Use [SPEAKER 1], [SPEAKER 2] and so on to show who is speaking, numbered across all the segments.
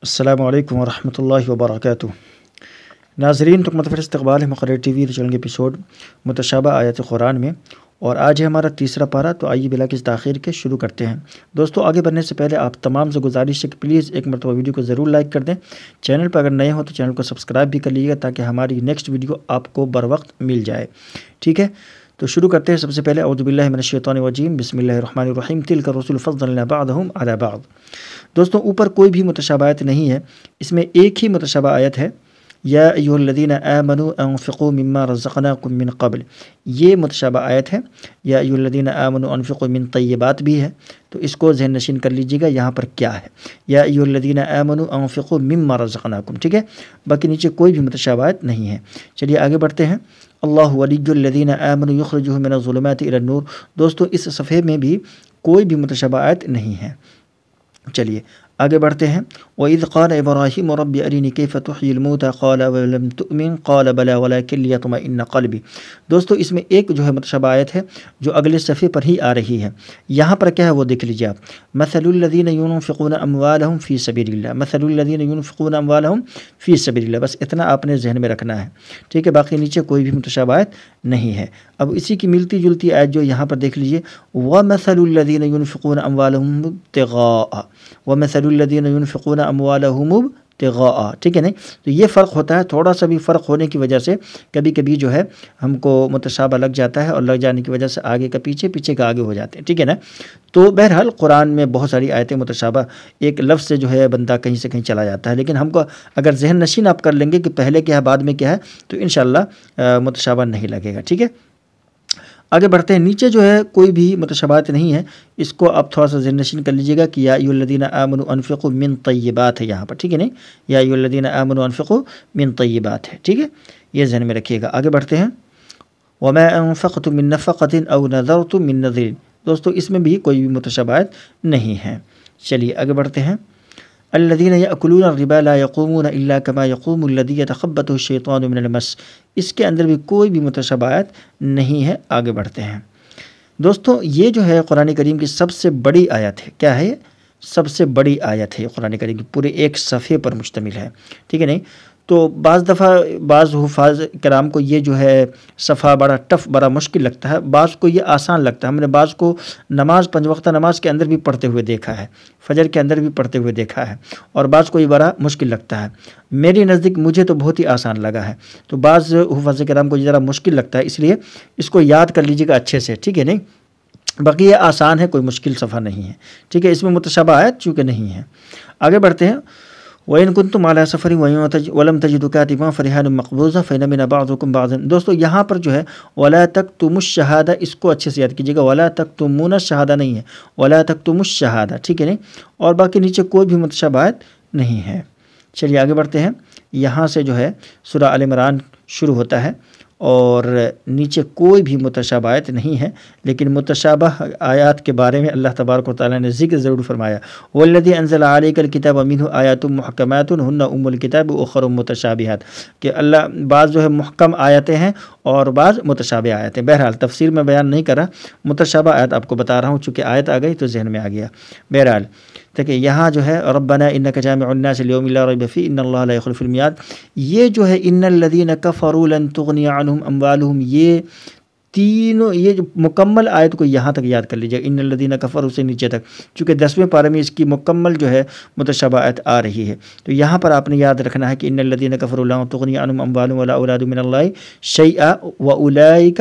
[SPEAKER 1] السلام علیکم ورحمۃ اللہ وبرکاتہ۔ ناظرین، تکمت پر استقبال ہے مقرر ٹی وی چینل کے ایپیسوڈ متشابہ آیات قرآن میں، اور آج ہے ہمارا تیسرا پارہ، تو آئیے بلا کسی تاخیر کے شروع کرتے ہیں۔ دوستو، آگے بڑھنے سے پہلے آپ تمام سے گزارش ہے کہ پلیز ایک مرتبہ ویڈیو کو ضرور لائک کر دیں۔ چینل پر اگر نئے ہو تو چینل کو سبسکرائب بھی کر لیجیے گا تاکہ ہماری نیکسٹ ویڈیو آپ کو بر وقت مل جائے، ٹھیک ہے؟ تو شروع کرتے ہیں۔ سب سے پہلے اعوذ باللہ من الشیطان الرجیم، بسم اللہ الرحمن الرحیم، تلک الرسل فضلنا بعضهم علی بعض۔ دوستوں، اوپر کوئی بھی متشابہ آیت نہیں ہے، اس میں ایک ہی متشابہ آیت ہے، یا ایھا الذین آمنوا انفقوا مما رزقناکم من قبل۔ یہ متشابہ آیت ہے۔ یا ایھا الذین آمنوا انفقوا من طیبات بھی ہے، تو اس کو ذہن نشین کر لیجیے گا یہاں پر کیا ہے، یا ایھا الذین آمنوا انفقوا مما رزقناکم، ٹھیک ہے؟ باقی نیچے کوئی بھی متشابہ آیت نہیں ہے۔ چلیے آگے بڑھتے ہیں۔ اللہ ولی الذین آمنوا یخرجهم من الظلمات الی النور۔ دوستو، اس صفحے میں بھی کوئی بھی متشابہ آیت نہیں ہے۔ چلیے آگے بڑھتے ہیں۔ وَإِذْ قَالَ إِبْرَاهِيمُ رَبِّ أَرِنِي كَيْفَ تُحْيِي الْمَوْتَىٰ قَالَ وَلَمْ تُؤْمِنْ قَالَ بَلَىٰ وَلَٰكِن لِيَطْمَئِنَّ قَلْبِي۔ دوستو، اس میں ایک جو ہے متشابہ آیت ہے جو اگلے صفحے پر ہی آ رہی ہے۔ یہاں پر کیا ہے وہ دیکھ لیجیے آپ۔ مَثَلُ الَّذِينَ يُنْفِقُونَ أَمْوَالَهُمْ فِي سَبِيلِ اللَّهِ مَثَلُ الَّذِينَ يُنْفِقُونَ أَمْوَالَهُمْ فِي سَبِيلِ اللَّهِ، بس اتنا آپ نے ذہن میں رکھنا ہے، ٹھیک ہے؟ باقی نیچے کوئی بھی متشابہ آیت نہیں ہے۔ اب اسی کی ملتی جلتی آیت جو یہاں پر دیکھ لیجیے، وَمَثَلُ الَّذِينَ يُنْفِقُونَ أَمْوَالَهُمْ ابْتِغَاءَ وَمَثَلُ الَّذِينَ يُنْفِقُونَ أَمْوَالَهُمْ ابْتِغَاءَ، ٹھیک ہے نہیں؟ تو یہ فرق ہوتا ہے، تھوڑا سا بھی فرق ہونے کی وجہ سے کبھی کبھی جو ہے ہم کو متشابہ لگ جاتا ہے، اور لگ جانے کی وجہ سے آگے کا پیچھے، پیچھے کا آگے ہو جاتے ہیں، ٹھیک ہے نا؟ تو بہرحال قرآن میں بہت ساری آیتیں متشابہ، ایک لفظ سے جو ہے بندہ کہیں سے کہیں چلا جاتا ہے، لیکن ہم کو اگر ذہن نشین آپ کر لیں گے کہ پہلے کیا ہے بعد میں کیا ہے، تو انشاءاللہ متشابہ نہیں لگے گا، ٹھیک ہے؟ آگے بڑھتے ہیں۔ نیچے جو ہے کوئی بھی متشابہات نہیں ہے، اس کو آپ تھوڑا سا ذہن نشین کر لیجیے گا کہ یا ایھا الذین آمنوا انفقوا من طیبات ہے یہاں پر، ٹھیک ہے نہیں؟ یا ایھا الذین آمنوا انفقوا من طیبات ہے، ٹھیک ہے؟ یہ ذہن میں رکھیے گا۔ آگے بڑھتے ہیں۔ وما انفقتم من نفقۃ او نذرتم من نذر۔ دوستو، اس میں بھی کوئی بھی متشابہات نہیں ہے۔ چلیے آگے بڑھتے ہیں۔ الذین یأکلون الربا لا یقومون الا کما یقوم الذی یتخبطہ الشیطان من المس۔ اس کے اندر بھی کوئی بھی متشابہ آیت نہیں ہے۔ آگے بڑھتے ہیں۔ دوستو، یہ جو ہے قرآن کریم کی سب سے بڑی آیت ہے۔ کیا ہے یہ؟ سب سے بڑی آیت ہے قرآن کریم کی، پورے ایک صفحے پر مشتمل ہے، ٹھیک ہے نہیں؟ تو بعض دفعہ بعض حفاظ کرام کو یہ جو ہے صفحہ بڑا ٹف، بڑا مشکل لگتا ہے، بعض کو یہ آسان لگتا ہے۔ ہم نے بعض کو نماز، 5 وقتہ نماز کے اندر بھی پڑھتے ہوئے دیکھا ہے، فجر کے اندر بھی پڑھتے ہوئے دیکھا ہے، اور بعض کو یہ بڑا مشکل لگتا ہے۔ میری نزدیک مجھے تو بہت ہی آسان لگا ہے، تو بعض حفاظ کرام کو یہ ذرا مشکل لگتا ہے، اس لیے اس کو یاد کر لیجیے گا اچھے سے، ٹھیک ہے نہیں؟ باقی یہ آسان ہے، کوئی مشکل صفحہ نہیں ہے، ٹھیک ہے؟ اس میں متشابہ آیت چونکہ نہیں ہے۔ آگے بڑھتے ہیں۔ وَإِن كُنتُمْ عَلَىٰ سَفَرٍ وَلَمْ تَجِدُوا كَاتِبًا فَرِهَانٌ مَّقْبُوضَةٌ فَإِنَّ مِنَ بَعْضِكُمْ بَعْضًا۔ دوستو، یہاں پر جو ہے وَلَا تَكْتُمُوا الشَّهَادَةَ، اس کو اچھے سے یاد کیجیے گا، وَلَا تَكْتُمُونَ الشَّهَادَةَ نہیں ہے، وَلَا تَكْتُمُوا الشَّهَادَةَ، ٹھیک ہے نہیں؟ اور باقی نیچے کوئی بھی متشابہ آیت نہیں ہے۔ چلیے آگے بڑھتے ہیں۔ یہاں سے جو ہے سورہ آل عمران شروع ہوتا ہے، اور نیچے کوئی بھی متشابہ آیت نہیں ہے، لیکن متشابہ آیات کے بارے میں اللہ تبارک و تعالیٰ نے ذکر ضرور فرمایا۔ والذی انزل علیک الکتاب منہ آیات محکمات ہن ام الکتاب اخر متشابہات، کہ اللہ بعض جو ہے محکم آیتیں ہیں اور بعض متشابہ آیتیں۔ بہرحال تفسیر میں بیان نہیں کرا، متشابہ آیت آپ کو بتا رہا ہوں، چونکہ آیت آ گئی تو ذہن میں آ گیا۔ بہرحال دیکھیں یہاں جو ہے ربنا انک جامع الناس لیوم لا ریب فیہ ان اللہ لا یخلف المیعاد، یہ جو ہے ان الذین کفروا لن تغنی عنہم اموالہم، یہ تینوں، یہ جو مکمل آیت کو یہاں تک یاد کر لیجیے، ان الذین کفروا سے نیچے تک، چونکہ 10ویں پارے میں اس کی مکمل جو ہے متشابہ آیت آ رہی ہے، تو یہاں پر آپ نے یاد رکھنا ہے کہ ان الذین کفروا لن تغنی عنہم اموالہم ولا اولادہم من اللہ شیئا واولئک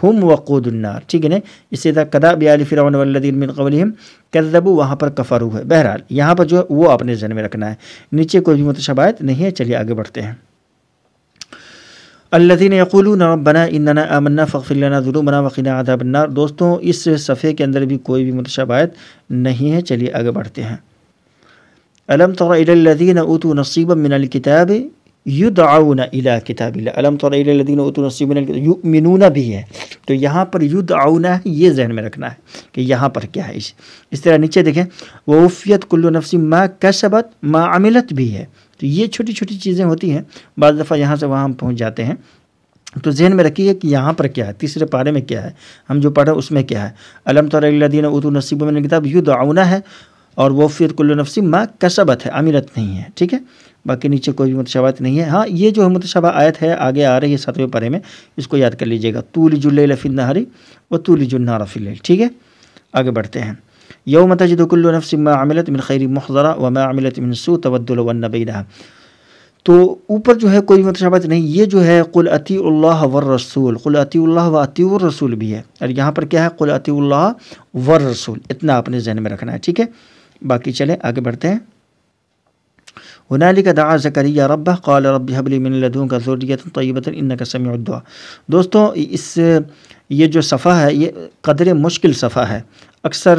[SPEAKER 1] ہم وقود النار، ٹھیک ہے نا؟ اسی طرح کداب آل فرعون والذین من قبلہم کذبوا، وہاں پر کفروا ہے۔ بہرحال یہاں پر جو ہے وہ آپ نے ذہن میں رکھنا ہے، نیچے کوئی بھی متشابہ آیت نہیں ہے۔ چلیے آگے بڑھتے ہیں۔ الذین یقولون ربنا اننا آمنا فاغفر لنا ذنوبنا وقنا عذاب النار۔ دوستوں، اس صفحے کے اندر بھی کوئی بھی متشابہ آیت نہیں ہے۔ چلیے آگے بڑھتے ہیں۔ الم تر الی الذین اوتوا نصیبا من الکتاب یدعون الی کتاب اللہ، الم تر الی الذین اوتوا نصیبا من الکتاب، یؤمنون بھی ہے، تو یہاں پر یدعون ہے، یہ ذہن میں رکھنا ہے کہ یہاں پر کیا ہے۔ اس طرح نیچے دیکھیں ووفیت کل نفس ما کسبت ما عملت بھی ہے، تو یہ چھوٹی چھوٹی چیزیں ہوتی ہیں، بعض دفعہ یہاں سے وہاں ہم پہنچ جاتے ہیں، تو ذہن میں رکھیے کہ یہاں پر کیا ہے، تیسرے پارے میں کیا ہے، ہم جو پڑھا اس میں کیا ہے۔ الم تر الی الذین اوتوا نصیبا من الکتاب یدعون ہے، اور وفیت کل نفس ما کسبت ہے، عملت نہیں ہے، ٹھیک ہے، باقی نیچے کوئی بھی متشابہات نہیں ہے۔ ہاں یہ جو ہے متشابہ آیت ہے آگے آ رہی ہے 7ویں پارے میں، اس کو یاد کر لیجیے گا، تولج اللیل فی النہار وتولج النہار فی اللیل، ٹھیک ہے۔ آگے بڑھتے ہیں، یوم تجد کل نفس ما عملت من خیر محضرا وما عملت من سوء تود لو ان بینہا۔ تو اوپر جو ہے کوئی متشابہت نہیں، یہ جو ہے قل اطیعوا اللہ والرسول، قل اطیعوا اللہ واطیعوا الرسول بھی ہے، اور یہاں پر کیا ہے قل اطیعوا اللہ والرسول، اتنا اپنے ذہن میں رکھنا ہے، ٹھیک ہے۔ باقی چلیں آگے بڑھتے ہیں، هنالک دعا زکریا ربہ قال رب هب لی من لدنک ذریۃ طیبۃ انک سمیع الدعاء۔ دوستوں یہ جو صفحہ ہے یہ قدر مشکل صفحہ ہے، اکثر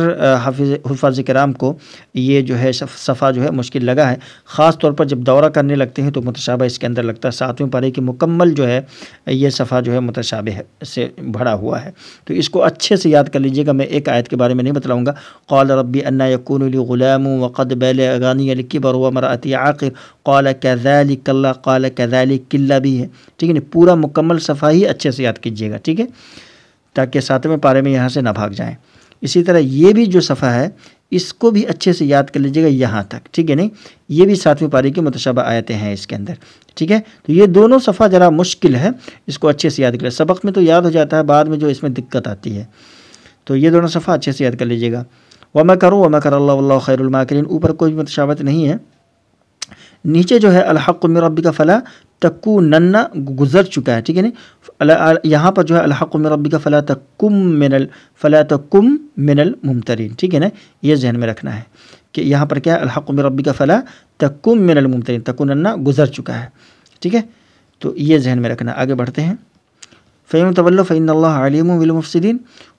[SPEAKER 1] حفاظ کرام کو یہ جو ہے صفحہ جو ہے مشکل لگا ہے، خاص طور پر جب دورہ کرنے لگتے ہیں تو متشابہ اس کے اندر لگتا ہے۔ 7ویں پارے کی مکمل جو ہے یہ صفحہ جو ہے متشابہ سے بھرا ہوا ہے، تو اس کو اچھے سے یاد کر لیجئے گا۔ میں ایک آیت کے بارے میں نہیں بتلاؤں گا، قال ربی انا یکون لی غلام وقد بلغنی الکبر وامرأتی عاقر قال کذالک اللہ قال کذالک اللہ بھی ہے، ٹھیک ہے، پورا مکمل صفحہ ہی اچھے سے یاد کیجئے گا، ٹھیک ہے، تاکہ 7ویں پارے میں یہاں سے نہ بھاگ جائیں۔ اسی طرح یہ بھی جو صفحہ ہے اس کو بھی اچھے سے یاد کر لیجیے گا یہاں تک، ٹھیک ہے، نہیں یہ بھی 7ویں پارے کی متشابہ آیتیں ہیں اس کے اندر، ٹھیک ہے۔ تو یہ دونوں صفحہ ذرا مشکل ہے، اس کو اچھے سے یاد کر، سبق میں تو یاد ہو جاتا ہے، بعد میں جو اس میں دقت آتی ہے، تو یہ دونوں صفحہ اچھے سے یاد کر لیجیے گا۔ وَمَكَرُوا وَمَكَرَ اللَّهُ وَاللَّهُ خَيْرُ الْمَاكِرِينَ، اوپر کوئی متشابہت نہیں ہے، نیچے جو ہے الحق من ربک فلا تکونن گزر چکا ہے، ٹھیک ہے نا، یہاں پر جو ہے الحق من ربک فلا تکم من الممترین، ٹھیک ہے نا، یہ ذہن میں رکھنا ہے کہ یہاں پر کیا ہے الحق من ربک فلا تکم من الممترین، تکونن گزر چکا ہے، ٹھیک ہے، تو یہ ذہن میں رکھنا۔ آگے بڑھتے ہیں، فَإِن تَوَلَّوْا فَإِنَّ اللَّهَ عَلِيمٌ بِالْمُفْسِدِينَ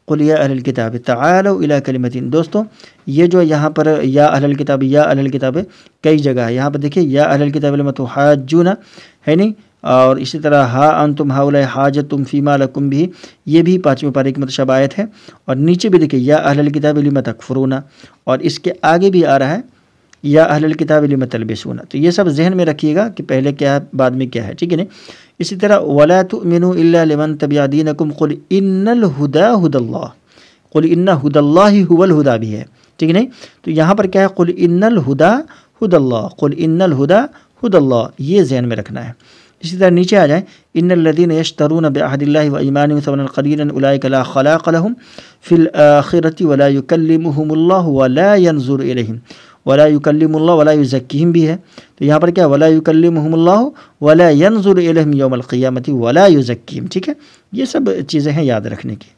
[SPEAKER 1] قُلْ يَا أَهْلَ الْكِتَابِ تَعَالَوْا إِلَىٰ كَلِمَةٍ۔ دوستوں یہ جو یہاں پر یا اہل الکتاب، یا اہل الکتاب کئی جگہ ہے، یہاں پر دیکھیے یا اہل الکتاب لم تحاجون ہے نہیں، اور اسی طرح ہا انتم ہؤلاء حاجتم فیما لکم بھی، یہ بھی 5ویں پارے کی متشابہ آیت ہے، اور نیچے بھی دیکھیے یا اہل الکتاب لم تکفرون، اور اس کے آگے بھی آ رہا ہے یا اہل الکتاب لم تلبسون، تو یہ سب ذہن میں رکھیے گا کہ پہلے کیا ہے بعد میں کیا ہے، ٹھیک ہے نا۔ اسی طرح ولا تؤمنوا الا لمن تبع دینکم قل ان الہدی ھدی اللہ، قل ان ھدی اللہ ھو الھدی بھی ہے، ٹھیک ہے نا، تو یہاں پر کیا ہے قل ان الہدی ھدی اللہ، قل ان الہدی ھدی اللہ، یہ ذہن میں رکھنا ہے۔ اسی طرح نیچے آ جائیں ان الذین یشترون بعہد اللہ وایمانہم ثمنا قلیلا اولئک لا خلاق لهم فی الآخرۃ ولا یکلمہم اللہ ولا ینظر الیہم ولا یکلم اللہ ولا یزکیہم بھی ہے، تو یہاں پر کیا ولا یکلمہم اللہ ولا ینظر الیہم یوم القیامۃ ولا یزکیہم، ٹھیک ہے، یہ سب چیزیں ہیں یاد رکھنے کی۔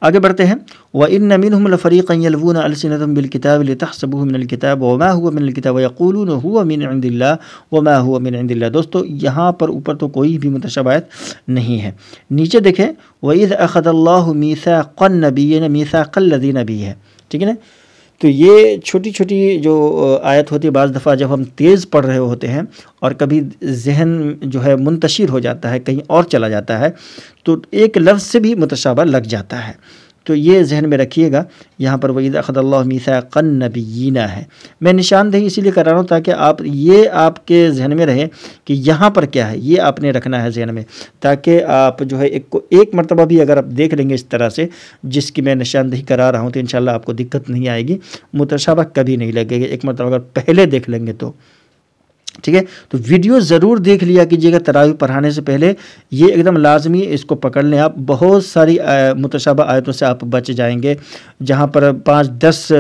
[SPEAKER 1] آگے بڑھتے ہیں، وَإِنَّ مِنْهُمْ لَفَرِيقًا يَلْوُونَ أَلْسِنَتَهُمْ بِالْكِتَابِ لِتَحْسَبُوهُ مِنَ الْكِتَابِ وَمَا هُوَ مِنَ الْكِتَابِ وَيَقُولُونَ هُوَ مِنْ عِنْدِ اللَّهِ وَمَا هُوَ مِنْ عِنْدِ اللَّهِ۔ دوستو یہاں پر اوپر تو کوئی بھی متشابہت نہیں ہے، نیچے دیکھیں وَإِذْ أَخَذَ اللَّهُ مِيثَاقَ النَّبِيِّينَ مِيثَاقَ الَّذِينَ بھی ہے، ٹھیک ہے نا، تو یہ چھوٹی چھوٹی جو آیت ہوتی ہے بعض دفعہ جب ہم تیز پڑھ رہے ہوتے ہیں اور کبھی ذہن جو ہے منتشر ہو جاتا ہے کہیں اور چلا جاتا ہے تو ایک لفظ سے بھی متشابہ لگ جاتا ہے، تو یہ ذہن میں رکھیے گا، یہاں پر وَإِذْ أَخَذَ اللَّهُ مِيثَاقَ النَّبِيِّينَ ہے، میں نشاندہی اسی لیے کر رہا ہوں تاکہ یہ آپ کے ذہن میں رہے کہ یہاں پر کیا ہے، یہ آپ نے رکھنا ہے ذہن میں، تاکہ آپ جو ہے ایک مرتبہ بھی اگر آپ دیکھ لیں گے اس طرح سے جس کی میں نشاندہی کرا رہا ہوں تو انشاءاللہ آپ کو دقت نہیں آئے گی، متشابہ کبھی نہیں لگے گا، ایک مرتبہ اگر پہلے دیکھ لیں گے تو، ٹھیک ہے۔ تو ویڈیو ضرور دیکھ لیا کیجیے گا تراویح پڑھانے سے پہلے، یہ ایک دم لازمی، اس کو پکڑ لیں آپ، بہت ساری متشابہ آیتوں سے آپ بچ جائیں گے، جہاں پر 5-10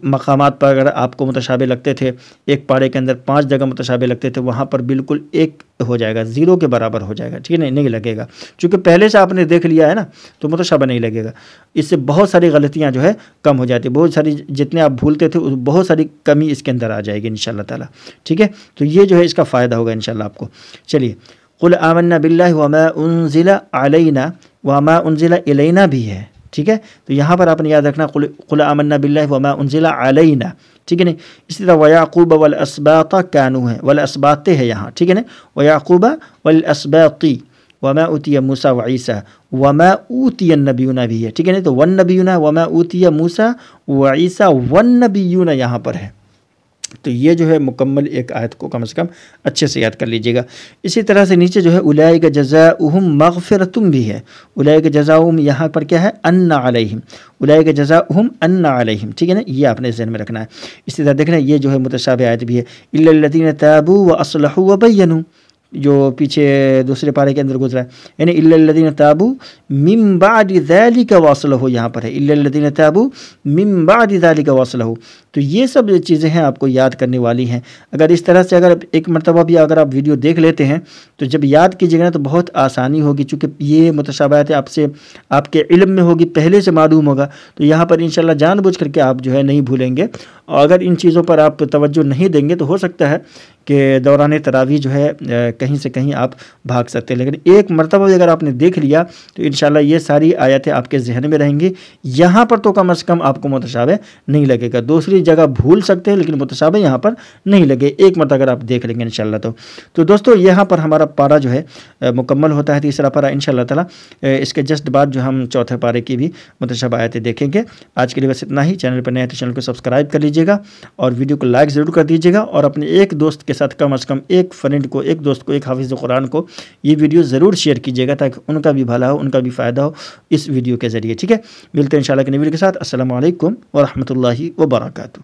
[SPEAKER 1] مقامات پر اگر آپ کو متشابہ لگتے تھے، ایک پارے کے اندر 5 جگہ متشابہ لگتے تھے، وہاں پر بالکل ایک ہو جائے گا، 0 کے برابر ہو جائے گا، ٹھیک ہے، نہیں لگے گا، چونکہ پہلے سے آپ نے دیکھ لیا ہے نا تو متشابہ نہیں لگے گا، اس سے بہت ساری غلطیاں جو ہے کم ہو جاتی، بہت ساری جتنے آپ بھولتے تھے بہت ساری کمی اس کے اندر آ جائے گی انشاءاللہ تعالی، ٹھیک ہے، تو یہ جو ہے اس کا فائدہ ہوگا انشاءاللہ آپ کو۔ چلیے قل آمنا باللہ وما انزل علینا وما انزل الینا بھی ہے، ٹھیک ہے، تو یہاں پر آپ نے یاد رکھنا قل آمنا باللہ وما انزل علینا، ٹھیک ہے نا، اسی طرح ویعقوب والاسباط کانوا ہے، والاسباط ہے یہاں، ٹھیک ہے نا، ویعقوب والاسباط وما اوتی موسیٰ وعیسیٰ وما اوتی النبیون بھی ہے، ٹھیک ہے نا، تو والنبیون وما اوتی موسیٰ وعیسیٰ والنبیون یہاں پر ہے، تو یہ جو ہے مکمل ایک آیت کو کم از کم اچھے سے یاد کر لیجیے گا۔ اسی طرح سے نیچے جو ہے اولئک جزاؤہم مغفرۃ بھی ہے، اولئک جزاؤہم یہاں پر کیا ہے ان علیہم، اولئک جزاؤہم ان علیہم، ٹھیک ہے نا، یہ آپ نے ذہن میں رکھنا ہے۔ اسی طرح دیکھنا یہ جو ہے متشابہ آیت بھی ہے، الا الذین تابوا واصلحوا وبینوا، جو پیچھے دوسرے پارے کے اندر گزرا ہے، یعنی الا الذین تابوا من بعد ذلک واصلحوا، یہاں پر ہے الا الذین تابوا من بعد ذلک واصلحوا۔ تو یہ سب چیزیں ہیں آپ کو یاد کرنے والی ہیں۔ اگر اس طرح سے اگر ایک مرتبہ بھی اگر آپ ویڈیو دیکھ لیتے ہیں تو جب یاد کیجیے گا نا تو بہت آسانی ہوگی، چونکہ یہ متشابہات آپ سے آپ کے علم میں ہوگی، پہلے سے معلوم ہوگا، تو یہاں پر انشاءاللہ جان بوجھ کر کے آپ جو ہے نہیں بھولیں گے۔ اور اگر ان چیزوں پر آپ توجہ نہیں دیں گے تو ہو سکتا ہے کہ دوران تراویح جو ہے کہیں سے کہیں آپ بھاگ سکتے ہیں، لیکن ایک مرتبہ اگر آپ نے دیکھ لیا تو انشاءاللہ یہ ساری آیتیں آپ کے ذہن میں رہیں گی۔ یہاں پر تو کم از کم آپ کو متشابہ نہیں لگے گا، دوسری جگہ بھول سکتے ہیں لیکن متشابہ یہاں پر نہیں لگے، ایک مرتبہ اگر آپ دیکھ لیں گے انشاءاللہ تو دوستو یہاں پر ہمارا پارہ جو ہے مکمل ہوتا ہے، تیسرا پارہ انشاءاللہ تعالی اس کے جسٹ بعد جو ہم چوتھے پارے کی بھی متشابہ آیتیں دیکھیں گے۔ آج کے لیے بس اتنا ہی، چینل پر نئے تو چینل کو سبسکرائب کر لیجیے گا اور ویڈیو کو لائک ضرور کر دیجیے گا، اور اپنے ایک دوست کے ساتھ کم از کم ایک فرینڈ کو، ایک دوست کو، ایک حافظ قرآن کو یہ ویڈیو ضرور شیئر کیجیے گا تاکہ ان کا بھی بھلا ہو، ان کا بھی فائدہ ہو اس ویڈیو کے ذریعے، ٹھیک ہے۔ ملتے ہیں انشاءاللہ کے نئی ویڈیو کے ساتھ۔ السلام علیکم ورحمۃ اللہ وبرکاتہ۔